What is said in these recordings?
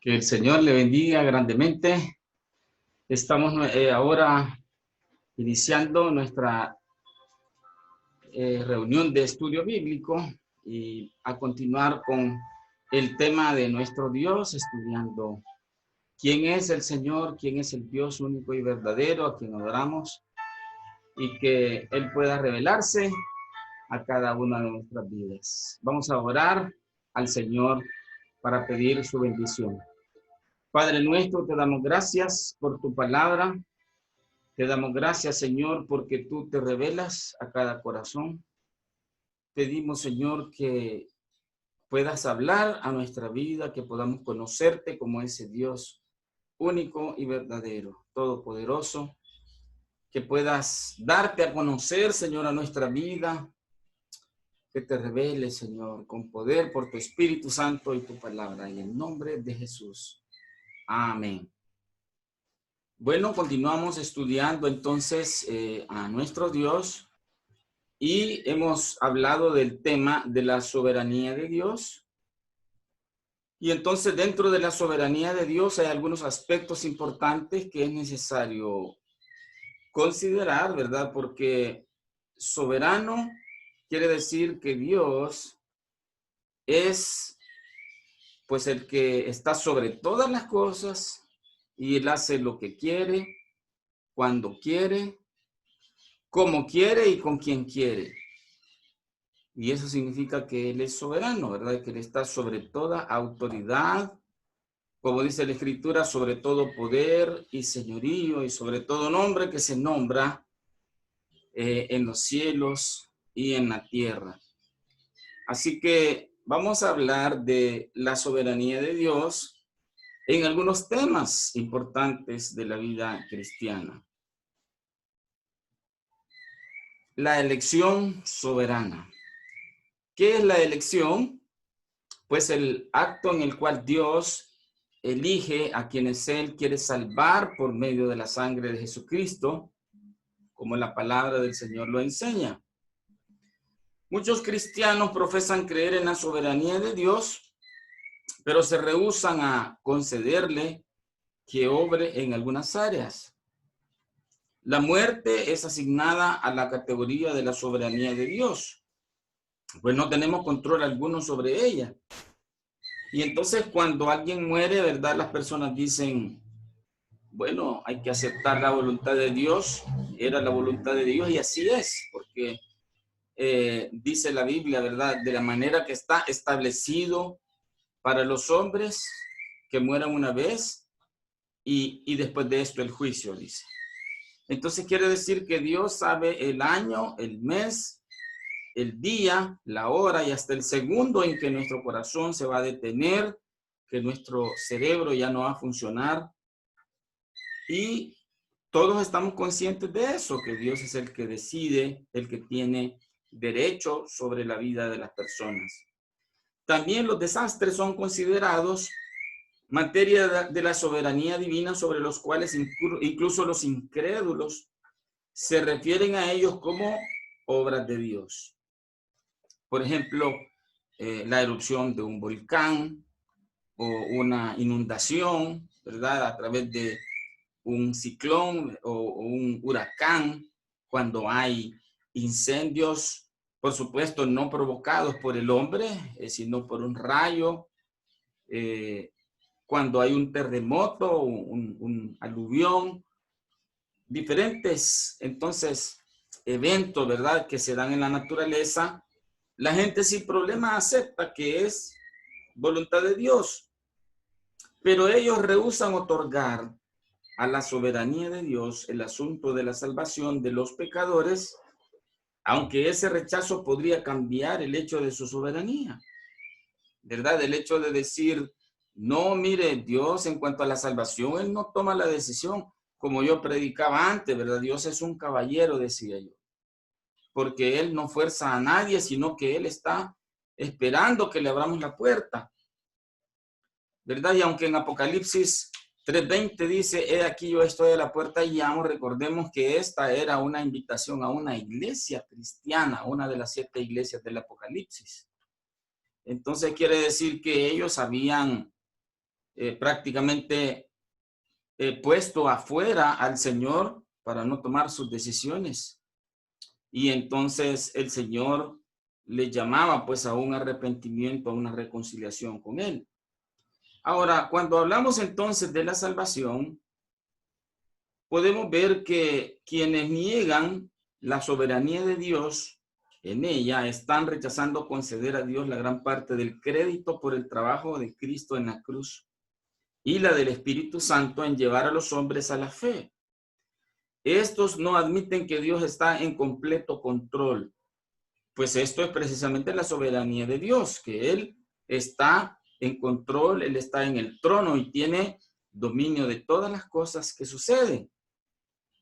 Que el Señor le bendiga grandemente. Estamos ahora iniciando nuestra reunión de estudio bíblico y a continuar con el tema de nuestro Dios, estudiando quién es el Señor, quién es el Dios único y verdadero a quien adoramos y que Él pueda revelarse a cada una de nuestras vidas. Vamos a orar al Señor para pedir su bendición. Padre nuestro, te damos gracias por tu palabra. Te damos gracias, Señor, porque tú te revelas a cada corazón. Pedimos, Señor, que puedas hablar a nuestra vida, que podamos conocerte como ese Dios único y verdadero, todopoderoso, que puedas darte a conocer, Señor, a nuestra vida, que te reveles, Señor, con poder por tu Espíritu Santo y tu palabra. En el nombre de Jesús. Amén. Bueno, continuamos estudiando entonces a nuestro Dios y hemos hablado del tema de la soberanía de Dios. Y entonces dentro de la soberanía de Dios hay algunos aspectos importantes que es necesario considerar, ¿verdad? Porque soberano quiere decir que Dios es pues el que está sobre todas las cosas y Él hace lo que quiere, cuando quiere, como quiere y con quien quiere. Y eso significa que Él es soberano, ¿verdad? Que Él está sobre toda autoridad, como dice la Escritura, sobre todo poder y señorío y sobre todo nombre que se nombra en los cielos y en la tierra. Así que vamos a hablar de la soberanía de Dios en algunos temas importantes de la vida cristiana. La elección soberana. ¿Qué es la elección? Pues el acto en el cual Dios elige a quienes Él quiere salvar por medio de la sangre de Jesucristo, como la palabra del Señor lo enseña. Muchos cristianos profesan creer en la soberanía de Dios, pero se rehúsan a concederle que obre en algunas áreas. La muerte es asignada a la categoría de la soberanía de Dios, pues no tenemos control alguno sobre ella. Y entonces cuando alguien muere, ¿verdad? Las personas dicen, bueno, hay que aceptar la voluntad de Dios, era la voluntad de Dios y así es, porque dice la Biblia, ¿verdad? De la manera que está establecido para los hombres que mueran una vez y después de esto el juicio, dice. Entonces quiere decir que Dios sabe el año, el mes, el día, la hora y hasta el segundo en que nuestro corazón se va a detener, que nuestro cerebro ya no va a funcionar. Y todos estamos conscientes de eso, que Dios es el que decide, el que tiene derecho sobre la vida de las personas. También los desastres son considerados materia de la soberanía divina sobre los cuales incluso los incrédulos se refieren a ellos como obras de Dios. Por ejemplo, la erupción de un volcán o una inundación, ¿verdad? A través de un ciclón o un huracán, cuando hay incendios, por supuesto, no provocados por el hombre, sino por un rayo, cuando hay un terremoto, un aluvión, diferentes, entonces, eventos, ¿verdad?, que se dan en la naturaleza, la gente sin problema acepta que es voluntad de Dios, pero ellos rehúsan otorgar a la soberanía de Dios el asunto de la salvación de los pecadores, aunque ese rechazo podría cambiar el hecho de su soberanía, ¿verdad? El hecho de decir, no, mire, Dios en cuanto a la salvación, Él no toma la decisión, como yo predicaba antes, ¿verdad? Dios es un caballero, decía yo, porque Él no fuerza a nadie, sino que Él está esperando que le abramos la puerta, ¿verdad? Y aunque en Apocalipsis 3:20 dice, he aquí yo estoy a la puerta y llamo, recordemos que esta era una invitación a una iglesia cristiana, una de las 7 iglesias del Apocalipsis. Entonces quiere decir que ellos habían prácticamente puesto afuera al Señor para no tomar sus decisiones. Y entonces el Señor le llamaba pues a un arrepentimiento, a una reconciliación con Él. Ahora, cuando hablamos entonces de la salvación, podemos ver que quienes niegan la soberanía de Dios en ella están rechazando conceder a Dios la gran parte del crédito por el trabajo de Cristo en la cruz y la del Espíritu Santo en llevar a los hombres a la fe. Estos no admiten que Dios está en completo control, pues esto es precisamente la soberanía de Dios, que Él está en control, Él está en el trono y tiene dominio de todas las cosas que suceden.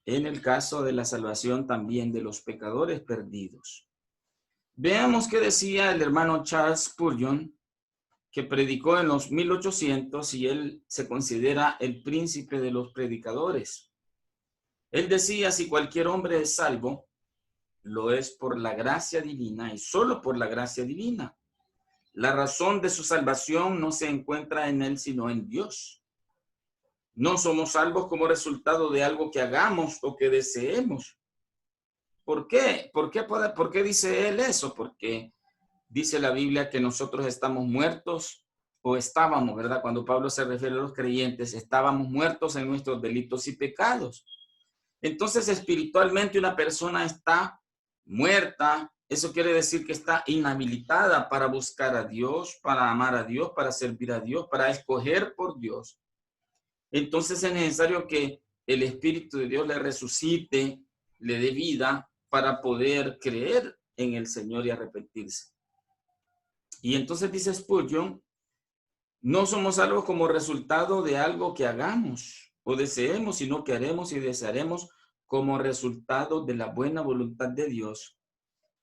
En el caso de la salvación también de los pecadores perdidos. Veamos qué decía el hermano Charles Spurgeon, que predicó en los 1800 y él se considera el príncipe de los predicadores. Él decía, si cualquier hombre es salvo, lo es por la gracia divina y solo por la gracia divina. La razón de su salvación no se encuentra en él, sino en Dios. No somos salvos como resultado de algo que hagamos o que deseemos. ¿Por qué? ¿Por qué dice él eso? Porque dice la Biblia que nosotros estamos muertos o estábamos, ¿verdad? Cuando Pablo se refiere a los creyentes, estábamos muertos en nuestros delitos y pecados. Entonces, espiritualmente una persona está muerta. Eso quiere decir que está inhabilitada para buscar a Dios, para amar a Dios, para servir a Dios, para escoger por Dios. Entonces es necesario que el Espíritu de Dios le resucite, le dé vida para poder creer en el Señor y arrepentirse. Y entonces dice Spurgeon, no somos salvos como resultado de algo que hagamos o deseemos, sino que haremos y desearemos como resultado de la buena voluntad de Dios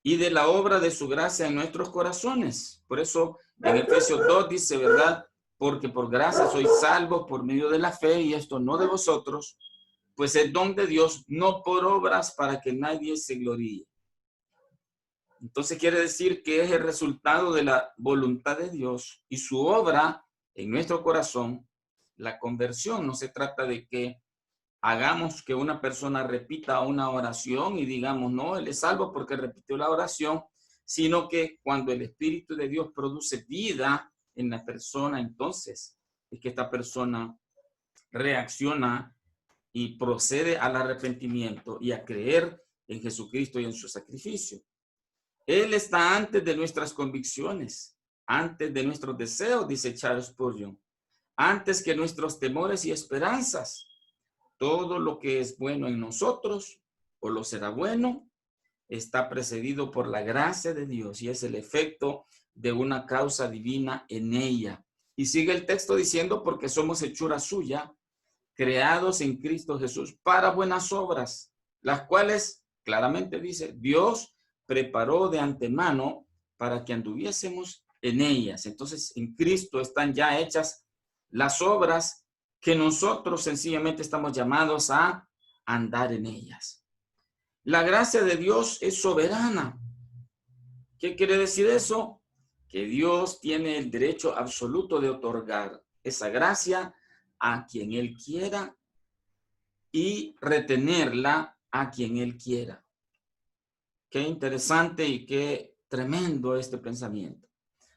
y de la obra de su gracia en nuestros corazones. Por eso en Efesios 2 dice, ¿verdad? Porque por gracia sois salvos por medio de la fe, y esto no de vosotros, pues es don de Dios, no por obras para que nadie se gloríe. Entonces quiere decir que es el resultado de la voluntad de Dios y su obra en nuestro corazón, la conversión. No se trata de que hagamos que una persona repita una oración y digamos, no, él es salvo porque repitió la oración, sino que cuando el Espíritu de Dios produce vida en la persona, entonces es que esta persona reacciona y procede al arrepentimiento y a creer en Jesucristo y en su sacrificio. Él está antes de nuestras convicciones, antes de nuestros deseos, dice Charles Spurgeon, antes que nuestros temores y esperanzas. Todo lo que es bueno en nosotros, o lo será bueno, está precedido por la gracia de Dios y es el efecto de una causa divina en ella. Y sigue el texto diciendo, porque somos hechura suya, creados en Cristo Jesús para buenas obras, las cuales claramente dice, Dios preparó de antemano para que anduviésemos en ellas. Entonces, en Cristo están ya hechas las obras que nosotros sencillamente estamos llamados a andar en ellas. La gracia de Dios es soberana. ¿Qué quiere decir eso? Que Dios tiene el derecho absoluto de otorgar esa gracia a quien Él quiera y retenerla a quien Él quiera. Qué interesante y qué tremendo este pensamiento.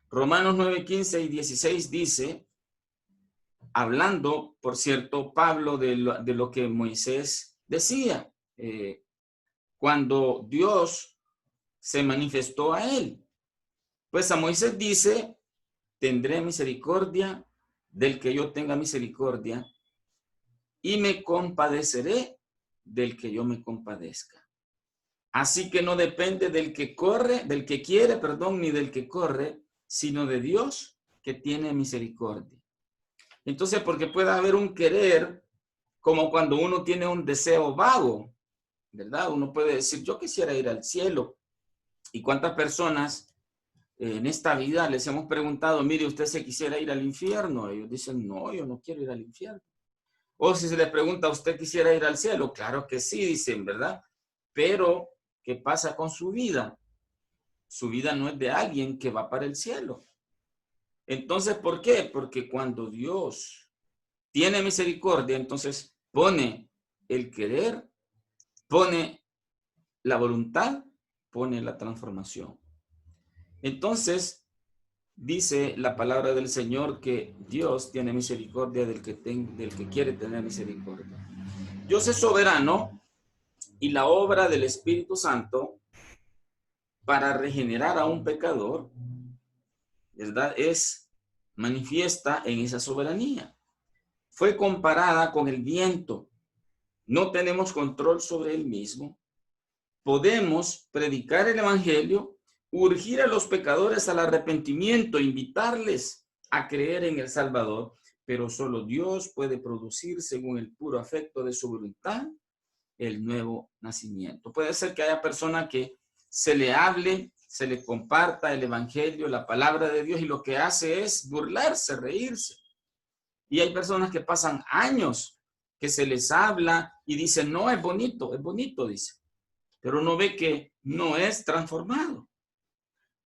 Romanos 9, 15 y 16 dice, hablando, por cierto, Pablo de lo que Moisés decía, cuando Dios se manifestó a él. Pues a Moisés dice, tendré misericordia del que yo tenga misericordia y me compadeceré del que yo me compadezca. Así que no depende del que corre, del que quiere, perdón, ni del que corre, sino de Dios que tiene misericordia. Entonces, porque puede haber un querer, como cuando uno tiene un deseo vago, ¿verdad? Uno puede decir, yo quisiera ir al cielo. ¿Y cuántas personas en esta vida les hemos preguntado, mire, usted se quisiera ir al infierno? Ellos dicen, no, yo no quiero ir al infierno. O si se les pregunta, ¿usted quisiera ir al cielo? Claro que sí, dicen, ¿verdad? Pero, ¿qué pasa con su vida? Su vida no es de alguien que va para el cielo. Entonces, ¿por qué? Porque cuando Dios tiene misericordia, entonces pone el querer, pone la voluntad, pone la transformación. Entonces, dice la palabra del Señor que Dios tiene misericordia del que quiere tener misericordia. Dios es soberano y la obra del Espíritu Santo para regenerar a un pecador, ¿verdad? Es manifiesta en esa soberanía. Fue comparada con el viento. No tenemos control sobre él mismo. Podemos predicar el evangelio, urgir a los pecadores al arrepentimiento, invitarles a creer en el Salvador, pero solo Dios puede producir, según el puro afecto de su voluntad, el nuevo nacimiento. Puede ser que haya personas que se le hable, se le comparta el evangelio, la palabra de Dios, y lo que hace es burlarse, reírse. Y hay personas que pasan años que se les habla y dicen, no, es bonito, dice. Pero uno ve que no es transformado.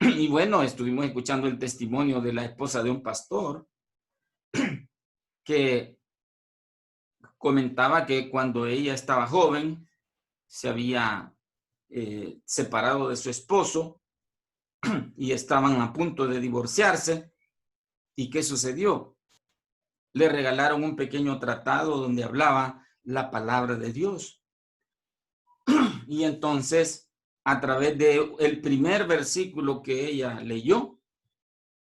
Y bueno, estuvimos escuchando el testimonio de la esposa de un pastor que comentaba que cuando ella estaba joven se había separado de su esposo y estaban a punto de divorciarse. ¿Y qué sucedió? Le regalaron un pequeño tratado donde hablaba la palabra de Dios. Y entonces, a través del primer versículo que ella leyó,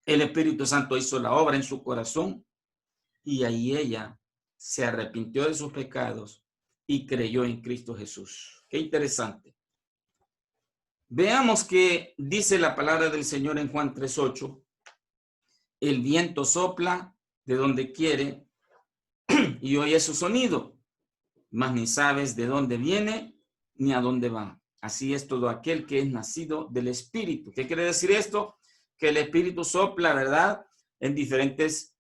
el Espíritu Santo hizo la obra en su corazón y ahí ella se arrepintió de sus pecados y creyó en Cristo Jesús. Qué interesante. Veamos que dice la palabra del Señor en Juan 3:8. El viento sopla de donde quiere y oye su sonido, mas ni sabes de dónde viene ni a dónde va. Así es todo aquel que es nacido del Espíritu. ¿Qué quiere decir esto? Que el Espíritu sopla, ¿verdad?, en diferentes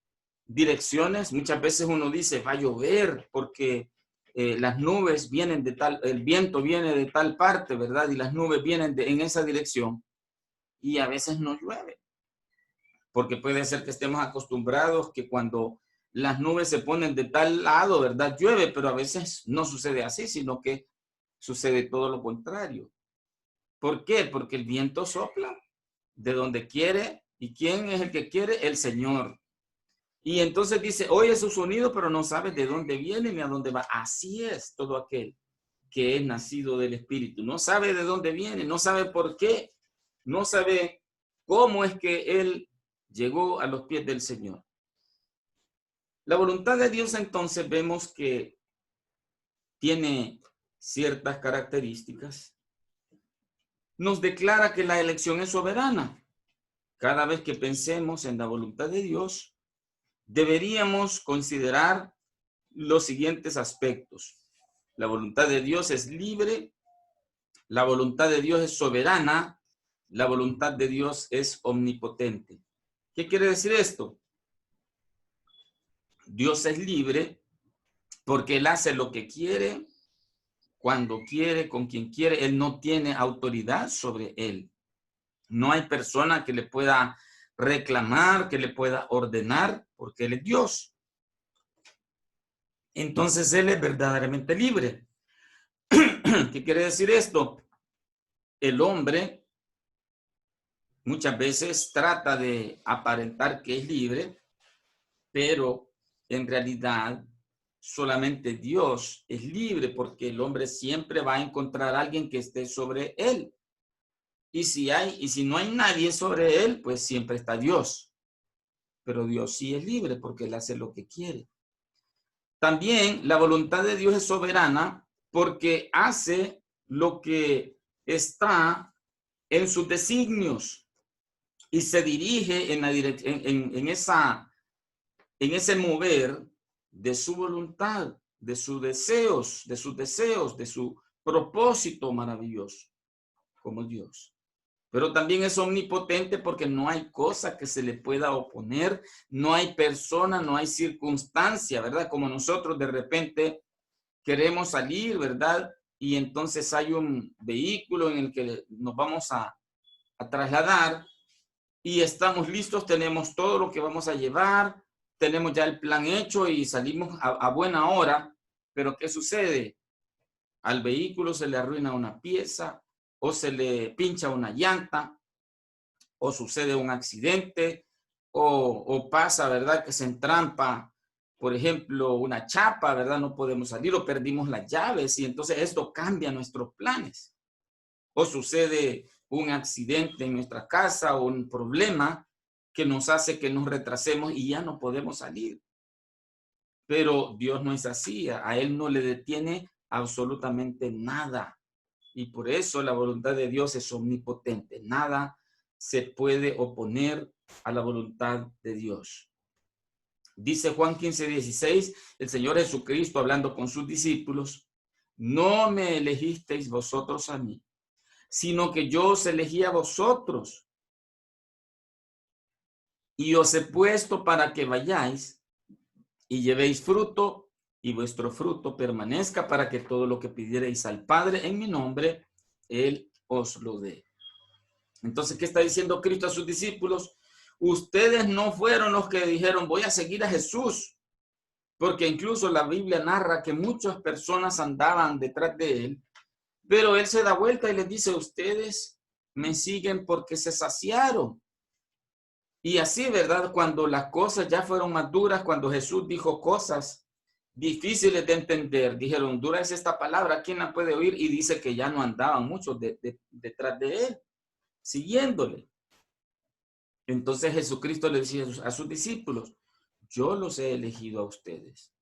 direcciones. Muchas veces uno dice, va a llover porque las nubes vienen de tal, el viento viene de tal parte, ¿verdad? Y las nubes vienen en esa dirección. Y a veces no llueve. Porque puede ser que estemos acostumbrados que cuando las nubes se ponen de tal lado, ¿verdad?, llueve, pero a veces no sucede así, sino que sucede todo lo contrario. ¿Por qué? Porque el viento sopla de donde quiere. ¿Y quién es el que quiere? El Señor. Y entonces dice, oye su sonido, pero no sabes de dónde viene ni a dónde va. Así es todo aquel que es nacido del Espíritu. No sabe de dónde viene, no sabe por qué, no sabe cómo es que él llegó a los pies del Señor. La voluntad de Dios, entonces, vemos que tiene ciertas características. Nos declara que la elección es soberana. Cada vez que pensemos en la voluntad de Dios, deberíamos considerar los siguientes aspectos. La voluntad de Dios es libre, la voluntad de Dios es soberana, la voluntad de Dios es omnipotente. ¿Qué quiere decir esto? Dios es libre porque Él hace lo que quiere, cuando quiere, con quien quiere. Él no tiene autoridad sobre Él. No hay persona que le pueda reclamar, que le pueda ordenar, porque Él es Dios. Entonces Él es verdaderamente libre. ¿Qué quiere decir esto? El hombre muchas veces trata de aparentar que es libre, pero en realidad solamente Dios es libre, porque el hombre siempre va a encontrar a alguien que esté sobre él. Y si no hay nadie sobre él, pues siempre está Dios. Pero Dios sí es libre porque Él hace lo que quiere. También la voluntad de Dios es soberana porque hace lo que está en sus designios y se dirige en ese mover de su voluntad, de sus deseos, de su propósito maravilloso como Dios. Pero también es omnipotente porque no hay cosa que se le pueda oponer, no hay persona, no hay circunstancia, ¿verdad? Como nosotros de repente queremos salir, ¿verdad? Y entonces hay un vehículo en el que nos vamos a trasladar y estamos listos, tenemos todo lo que vamos a llevar, tenemos ya el plan hecho y salimos a buena hora, pero ¿qué sucede? Al vehículo se le arruina una pieza o se le pincha una llanta o sucede un accidente o pasa, ¿verdad? Que se entrampa, por ejemplo, una chapa, ¿verdad? No podemos salir o perdimos las llaves y entonces esto cambia nuestros planes. O sucede un accidente en nuestra casa o un problema que nos hace que nos retrasemos y ya no podemos salir. Pero Dios no es así, a Él no le detiene absolutamente nada. Y por eso la voluntad de Dios es omnipotente. Nada se puede oponer a la voluntad de Dios. Dice Juan 15:16, el Señor Jesucristo hablando con sus discípulos, no me elegisteis vosotros a mí, sino que yo os elegí a vosotros y os he puesto para que vayáis y llevéis fruto y vuestro fruto permanezca para que todo lo que pidierais al Padre en mi nombre, Él os lo dé. Entonces, ¿qué está diciendo Cristo a sus discípulos? Ustedes no fueron los que dijeron, voy a seguir a Jesús, porque incluso la Biblia narra que muchas personas andaban detrás de Él, pero Él se da vuelta y les dice, ustedes me siguen porque se saciaron. Y así, ¿verdad? Cuando las cosas ya fueron más duras, cuando Jesús dijo cosas difíciles de entender, dijeron, dura es esta palabra, ¿quién la puede oír? Y dice que ya no andaban muchos detrás de Él, siguiéndole. Entonces Jesucristo le decía a sus discípulos, yo los he elegido a ustedes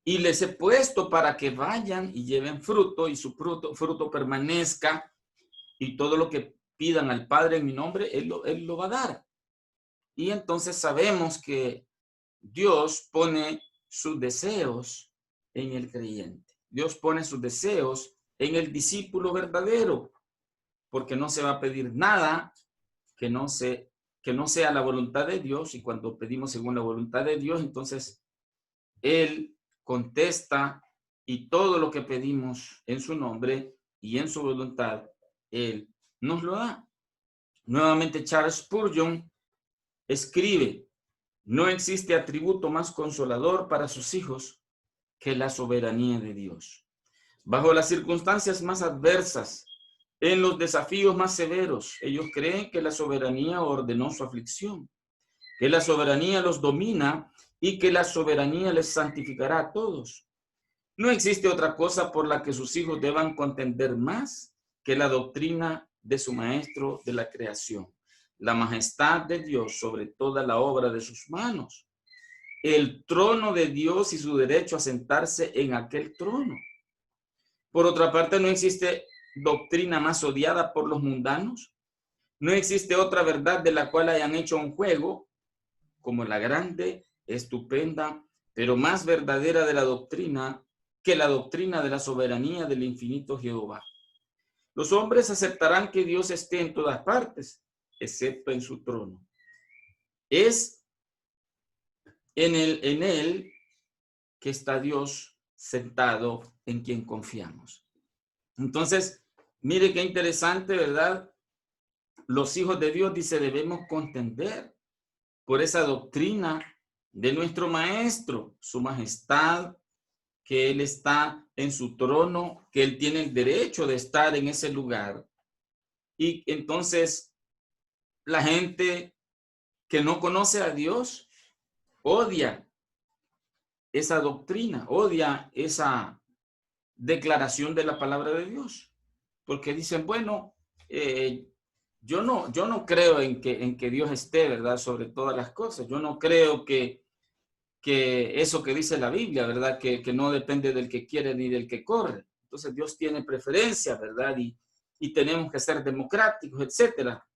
y les he puesto para que vayan y lleven fruto y su fruto permanezca y todo lo que pidan al Padre en mi nombre, Él lo va a dar. Y entonces sabemos que Dios pone sus deseos en el creyente. Dios pone sus deseos en el discípulo verdadero, porque no se va a pedir nada que no sea la voluntad de Dios. Y cuando pedimos según la voluntad de Dios, entonces Él contesta y todo lo que pedimos en su nombre y en su voluntad, Él nos lo da. Nuevamente Charles Spurgeon escribe, no existe atributo más consolador para sus hijos que la soberanía de Dios. Bajo las circunstancias más adversas, en los desafíos más severos, ellos creen que la soberanía ordenó su aflicción, que la soberanía los domina y que la soberanía les santificará a todos. No existe otra cosa por la que sus hijos deban contender más que la doctrina de su maestro de la creación, la majestad de Dios sobre toda la obra de sus manos, el trono de Dios y su derecho a sentarse en aquel trono. Por otra parte, no existe doctrina más odiada por los mundanos. No existe otra verdad de la cual hayan hecho un juego como la grande, estupenda, pero más verdadera de la doctrina que la doctrina de la soberanía del infinito Jehová. Los hombres aceptarán que Dios esté en todas partes, excepto en su trono. Es en él que está Dios sentado en quien confiamos. Entonces, mire qué interesante, ¿verdad? Los hijos de Dios, dice, debemos contender por esa doctrina de nuestro maestro, su majestad, que Él está en su trono, que Él tiene el derecho de estar en ese lugar. Y entonces la gente que no conoce a Dios odia esa doctrina, odia esa declaración de la palabra de Dios, porque dicen, bueno, yo no creo en que Dios esté, ¿verdad?, sobre todas las cosas. Yo no creo que eso que dice la Biblia, ¿verdad?, que no depende del que quiere ni del que corre. Entonces Dios tiene preferencia, ¿verdad? Y tenemos que ser democráticos, etcétera.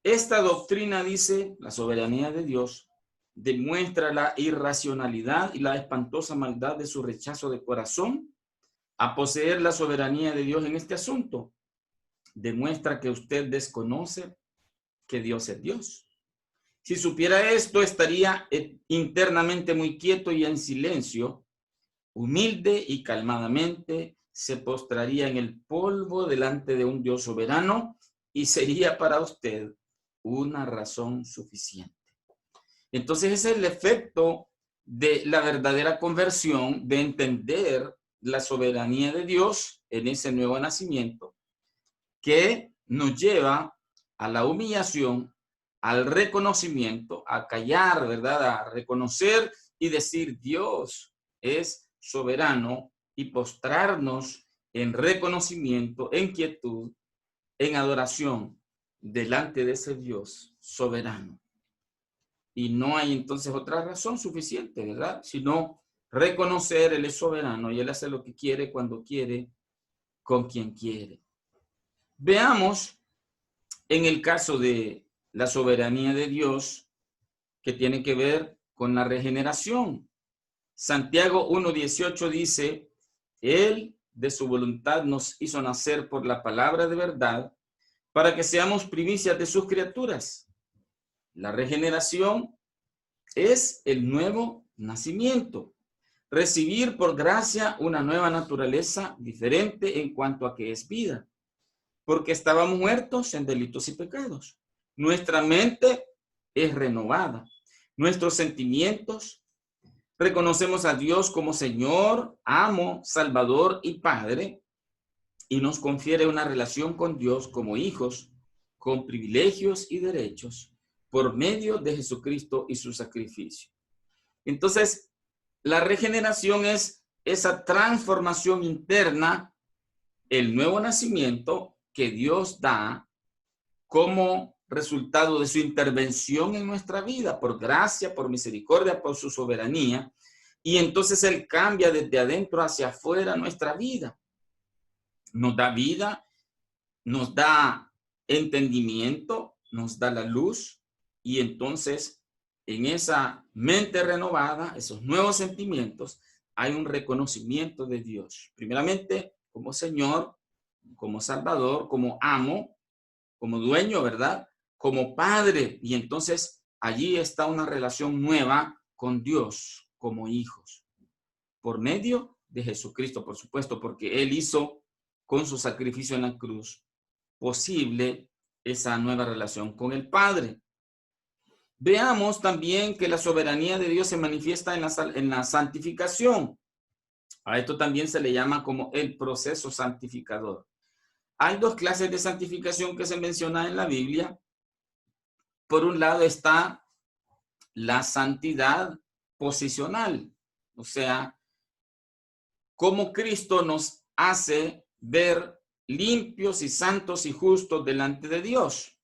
Esta doctrina, dice, la soberanía de Dios, demuestra la irracionalidad y la espantosa maldad de su rechazo de corazón a poseer la soberanía de Dios en este asunto. Demuestra que usted desconoce que Dios es Dios. Si supiera esto, estaría internamente muy quieto y en silencio, humilde y calmadamente se postraría en el polvo delante de un Dios soberano y sería para usted una razón suficiente. Entonces ese es el efecto de la verdadera conversión, de entender la soberanía de Dios en ese nuevo nacimiento, que nos lleva a la humillación, al reconocimiento, a callar, ¿verdad? A reconocer y decir Dios es soberano y postrarnos en reconocimiento, en quietud, en adoración delante de ese Dios soberano. Y no hay entonces otra razón suficiente, ¿verdad? Sino reconocer Él es soberano y Él hace lo que quiere, cuando quiere, con quien quiere. Veamos en el caso de la soberanía de Dios, que tiene que ver con la regeneración. Santiago 1:18 dice, Él de su voluntad nos hizo nacer por la palabra de verdad, para que seamos primicias de sus criaturas. La regeneración es el nuevo nacimiento. Recibir por gracia una nueva naturaleza diferente en cuanto a que es vida. Porque estábamos muertos en delitos y pecados. Nuestra mente es renovada. Nuestros sentimientos, reconocemos a Dios como Señor, amo, Salvador y Padre, y nos confiere una relación con Dios como hijos, con privilegios y derechos, por medio de Jesucristo y su sacrificio. Entonces, la regeneración es esa transformación interna, el nuevo nacimiento que Dios da como resultado de su intervención en nuestra vida, por gracia, por misericordia, por su soberanía. Y entonces Él cambia desde adentro hacia afuera nuestra vida. Nos da vida, nos da entendimiento, nos da la luz, y entonces en esa mente renovada, esos nuevos sentimientos, hay un reconocimiento de Dios. Primeramente, como Señor, como Salvador, como amo, como dueño, ¿verdad? Como Padre. Y entonces allí está una relación nueva con Dios como hijos. Por medio de Jesucristo, por supuesto, porque Él hizo con su sacrificio en la cruz posible esa nueva relación con el Padre. Veamos también que la soberanía de Dios se manifiesta en la santificación. A esto también se le llama como el proceso santificador. Hay dos clases de santificación que se mencionan en la Biblia. Por un lado está la santidad posicional, o sea, cómo Cristo nos hace ver limpios y santos y justos delante de Dios.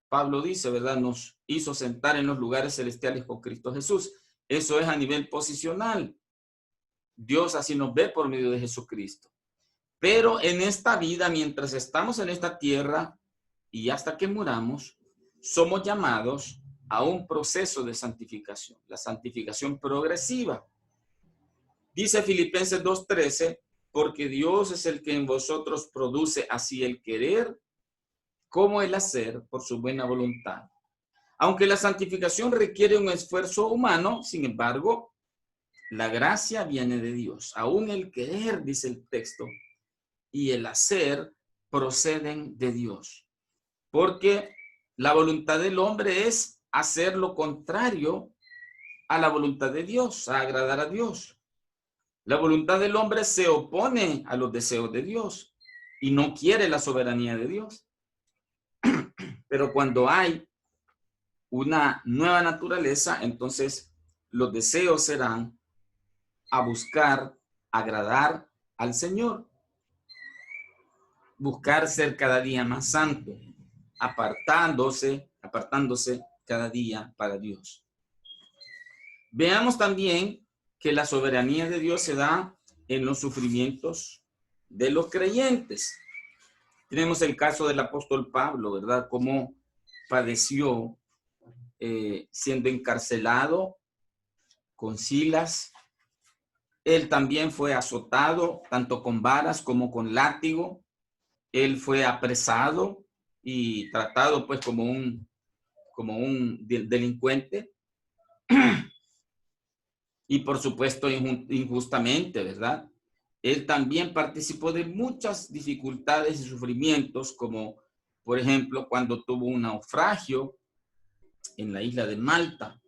Pablo dice, ¿verdad? Nos hizo sentar en los lugares celestiales con Cristo Jesús. Eso es a nivel posicional. Dios así nos ve por medio de Jesucristo. Pero en esta vida, mientras estamos en esta tierra y hasta que muramos, somos llamados a un proceso de santificación, la santificación progresiva. Dice Filipenses 2:13, porque Dios es el que en vosotros produce así el querer como el hacer por su buena voluntad. Aunque la santificación requiere un esfuerzo humano, sin embargo, la gracia viene de Dios. Aún el querer, dice el texto, y el hacer proceden de Dios. Porque la voluntad del hombre es hacer lo contrario a la voluntad de Dios, a agradar a Dios. La voluntad del hombre se opone a los deseos de Dios y no quiere la soberanía de Dios. Pero cuando hay una nueva naturaleza, entonces los deseos serán a buscar agradar al Señor, buscar ser cada día más santo, apartándose cada día para Dios. Veamos también que la soberanía de Dios se da en los sufrimientos de los creyentes. Tenemos el caso del apóstol Pablo, ¿verdad? Cómo padeció siendo encarcelado con Silas. Él también fue azotado, tanto con varas como con látigo. Él fue apresado y tratado pues como un delincuente. Y por supuesto injustamente, ¿verdad? Él también participó de muchas dificultades y sufrimientos, como por ejemplo cuando tuvo un naufragio en la isla de Malta.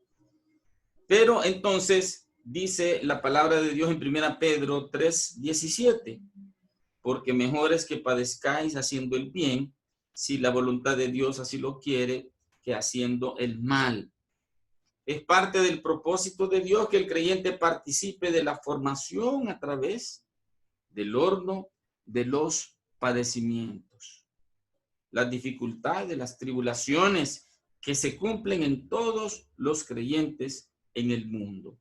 Pero entonces dice la palabra de Dios en 1 Pedro 3:17, porque mejor es que padezcáis haciendo el bien, si la voluntad de Dios así lo quiere, que haciendo el mal. Es parte del propósito de Dios que el creyente participe de la formación a través del horno de los padecimientos, las dificultades, las tribulaciones que se cumplen en todos los creyentes en el mundo.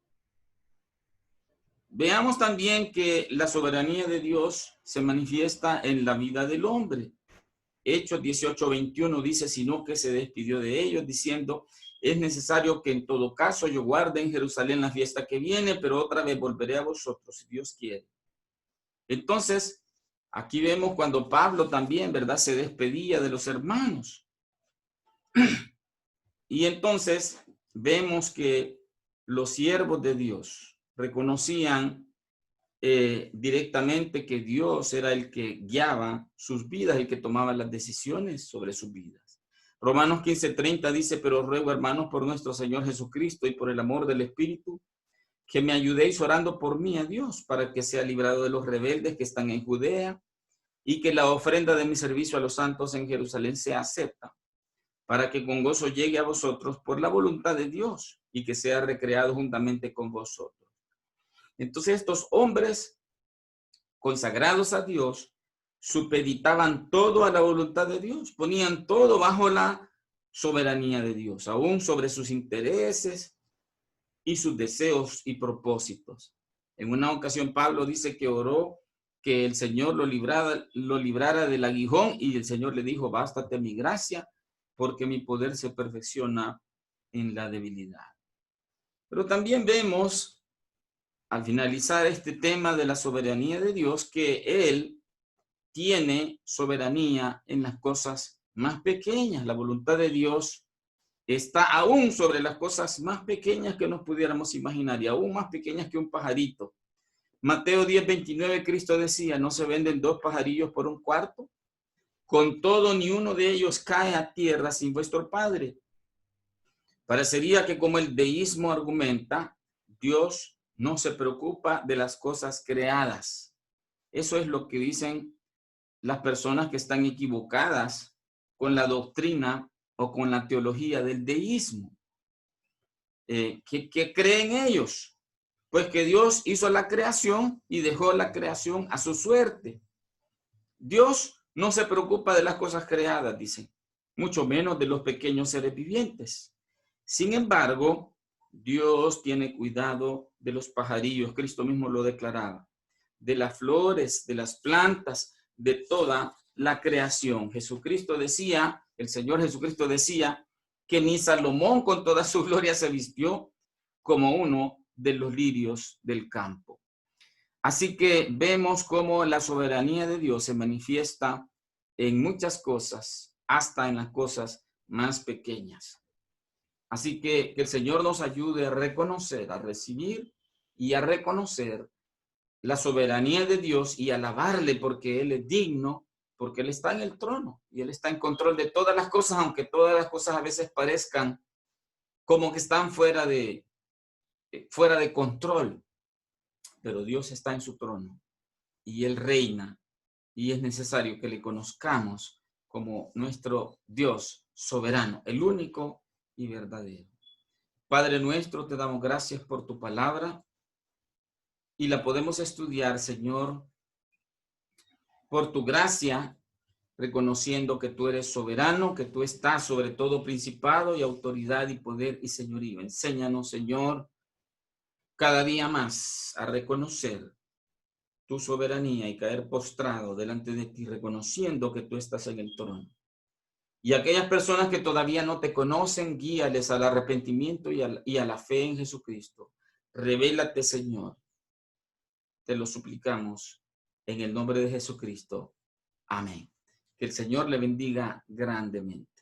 Veamos también que la soberanía de Dios se manifiesta en la vida del hombre. Hechos 18:21 dice, sino que se despidió de ellos diciendo, es necesario que en todo caso yo guarde en Jerusalén la fiesta que viene, pero otra vez volveré a vosotros si Dios quiere. Entonces, aquí vemos cuando Pablo también, ¿verdad? Se despedía de los hermanos. Y entonces vemos que los siervos de Dios reconocían directamente que Dios era el que guiaba sus vidas, el que tomaba las decisiones sobre sus vidas. Romanos 15:30 dice, pero ruego, hermanos, por nuestro Señor Jesucristo y por el amor del Espíritu, que me ayudéis orando por mí a Dios, para que sea librado de los rebeldes que están en Judea, y que la ofrenda de mi servicio a los santos en Jerusalén sea acepta, para que con gozo llegue a vosotros por la voluntad de Dios, y que sea recreado juntamente con vosotros. Entonces estos hombres consagrados a Dios supeditaban todo a la voluntad de Dios, ponían todo bajo la soberanía de Dios, aún sobre sus intereses y sus deseos y propósitos. En una ocasión Pablo dice que oró que el Señor lo librara del aguijón, y el Señor le dijo, bástate mi gracia, porque mi poder se perfecciona en la debilidad. Pero también vemos al finalizar este tema de la soberanía de Dios, que Él tiene soberanía en las cosas más pequeñas. La voluntad de Dios está aún sobre las cosas más pequeñas que nos pudiéramos imaginar, y aún más pequeñas que un pajarito. Mateo 10:29, Cristo decía, ¿no se venden 2 pajarillos por un cuarto? Con todo, ni uno de ellos cae a tierra sin vuestro Padre. Parecería que, como el deísmo argumenta, Dios no se preocupa de las cosas creadas. Eso es lo que dicen las personas que están equivocadas con la doctrina o con la teología del deísmo. ¿Qué creen ellos? Pues que Dios hizo la creación y dejó la creación a su suerte. Dios no se preocupa de las cosas creadas, dicen, mucho menos de los pequeños seres vivientes. Sin embargo, Dios tiene cuidado de los pajarillos, Cristo mismo lo declaraba, de las flores, de las plantas, de toda la creación. Jesucristo decía, el Señor Jesucristo decía, que ni Salomón con toda su gloria se vistió como uno de los lirios del campo. Así que vemos cómo la soberanía de Dios se manifiesta en muchas cosas, hasta en las cosas más pequeñas. Así que el Señor nos ayude a reconocer, a recibir y a reconocer la soberanía de Dios y alabarle porque Él es digno, porque Él está en el trono y Él está en control de todas las cosas, aunque todas las cosas a veces parezcan como que están fuera de control. Pero Dios está en su trono y Él reina, y es necesario que le conozcamos como nuestro Dios soberano, el único y verdadero. Padre nuestro, te damos gracias por tu palabra y la podemos estudiar, Señor, por tu gracia, reconociendo que tú eres soberano, que tú estás sobre todo principado y autoridad y poder y señorío. Enséñanos, Señor, cada día más a reconocer tu soberanía y caer postrado delante de ti, reconociendo que tú estás en el trono. Y aquellas personas que todavía no te conocen, guíales al arrepentimiento y a la fe en Jesucristo. Revélate, Señor. Te lo suplicamos en el nombre de Jesucristo. Amén. Que el Señor le bendiga grandemente.